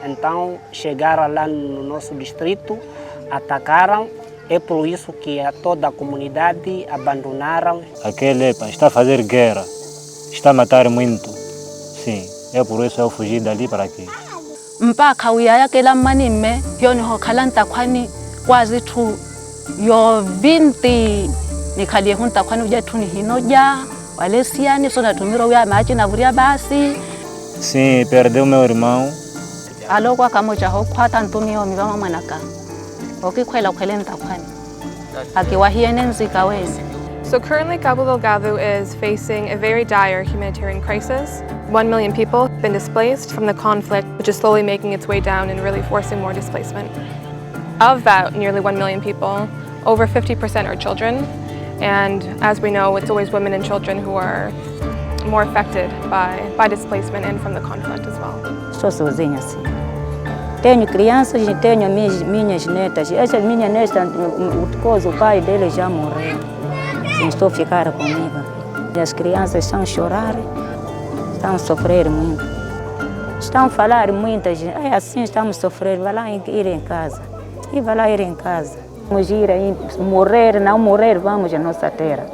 então chegaram lá no nosso distrito, atacaram. É por isso que toda a comunidade abandonaram. Aquele está a fazer guerra, está a matar muito. Sim, é por isso eu fugi dali para aqui. Mpaka uyaya kela manime yoni ho khalanta khwani kwazi thu yo 20 nikhalie hunta khwani uja thuni hinoja walesiani sona tumiro ya machi na vuria basi. Sim, perdeu meu irmão. Alokwa kamoja ho khwata ntumio mivama manaka. Okikhwela khwelenta khwani. Akiwahiene nzika wena. So currently Cabo Delgado is facing a very dire humanitarian crisis. 1 million people have been displaced from the conflict, which is slowly making its way down and really forcing more displacement. Of that nearly 1 million people, over 50% are children. And as we know, it's always women and children who are more affected by displacement and from the conflict as well. Sou sozinha assim. Tenho crianças e tenho minhas netas. Essas minhas netas, o pai deles já morreu. Estou a ficar comigo. E as crianças estão a chorar, estão a sofrer muito. Estão a falar muitas, é assim estamos a sofrer, vai lá ir em casa. E vai lá ir em casa. Vamos ir aí, morrer, não morrer, vamos à nossa terra.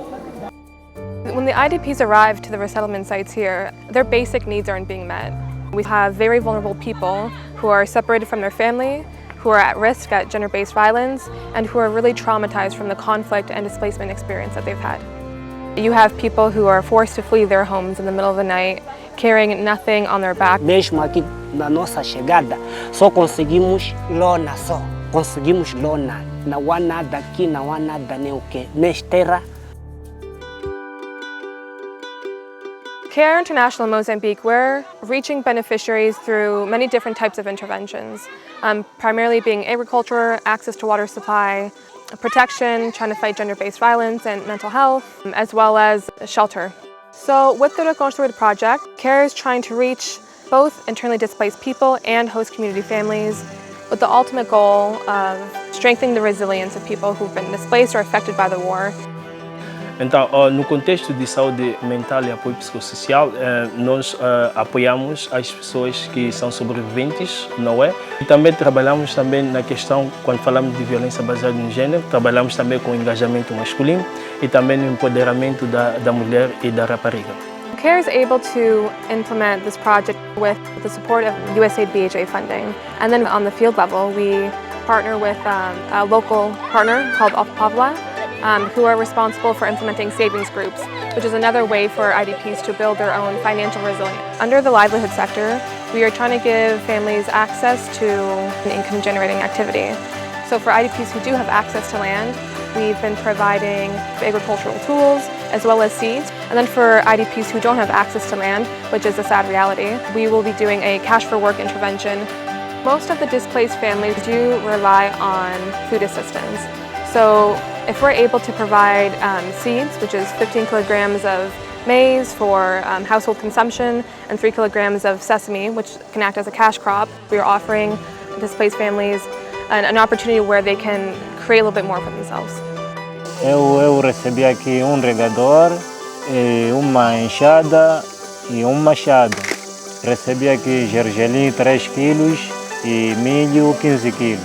When the IDPs arrive to the resettlement sites here, their basic needs aren't being met. We have very vulnerable people who are separated from their family, who are at risk at gender-based violence, and who are really traumatized from the conflict and displacement experience that they've had. You have people who are forced to flee their homes in the middle of the night, carrying nothing on their back. Mesmo aqui na nossa chegada, só conseguimos lona só. Conseguimos lona. Não há nada aqui, não há nada nem o quê. Nesta terra. CARE International in Mozambique, we're reaching beneficiaries through many different types of interventions, primarily being agriculture, access to water supply, protection, trying to fight gender-based violence and mental health, as well as shelter. So with the DoGoodFilms project, CARE is trying to reach both internally displaced people and host community families with the ultimate goal of strengthening the resilience of people who've been displaced or affected by the war. Então, no contexto de saúde mental e apoio psicossocial, nós apoiamos as pessoas que são sobreviventes, não é? E também trabalhamos também na questão, quando falamos de violência baseada no gênero, trabalhamos também com o engajamento masculino e também no empoderamento da mulher e da rapariga. CARE is able to implement this project with the support of USAID BHA funding. And then on the field level, we partner with a local partner called Pavla, who are responsible for implementing savings groups, which is another way for IDPs to build their own financial resilience. Under the livelihood sector, we are trying to give families access to an income-generating activity. So for IDPs who do have access to land, we've been providing agricultural tools as well as seeds. And then for IDPs who don't have access to land, which is a sad reality, we will be doing a cash for work intervention. Most of the displaced families do rely on food assistance. So if we're able to provide seeds, which is 15 kilograms of maize for household consumption and 3 kilograms of sesame, which can act as a cash crop, we are offering displaced families an opportunity where they can create a little bit more for themselves. Eu recebi aqui regador, uma enxada e machado. Recebi aqui gergelim 3 quilos e milho 15 quilos.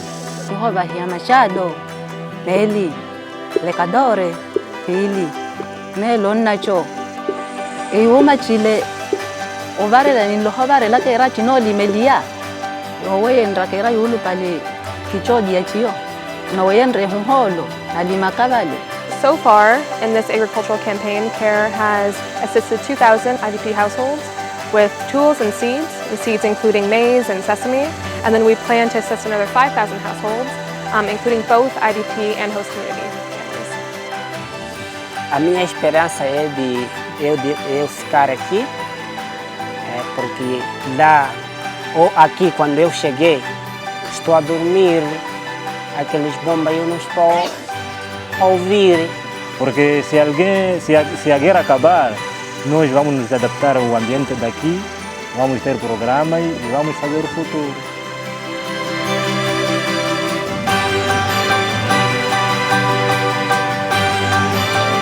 Machado, Neli, Lecadore, Fili, Melon Nacho. E uma chile, ovare la nilovare la che era chinoli melia. Owe enra che era yulu pale kichodi achio. No enre hunholo, alima cavallo. So far, in this agricultural campaign, CARE has assisted 2,000 IDP households with tools and seeds including maize and sesame, and then we plan to assist another 5,000 households, including both IDP and host community families. A minha esperança é de eu ficar aqui, porque ou aqui quando eu cheguei, estou a dormir, aqueles bombas eu não estou a ouvir. Porque se a guerra acabar, nós vamos nos adaptar ao ambiente daqui, vamos ter programas e vamos fazer o futuro.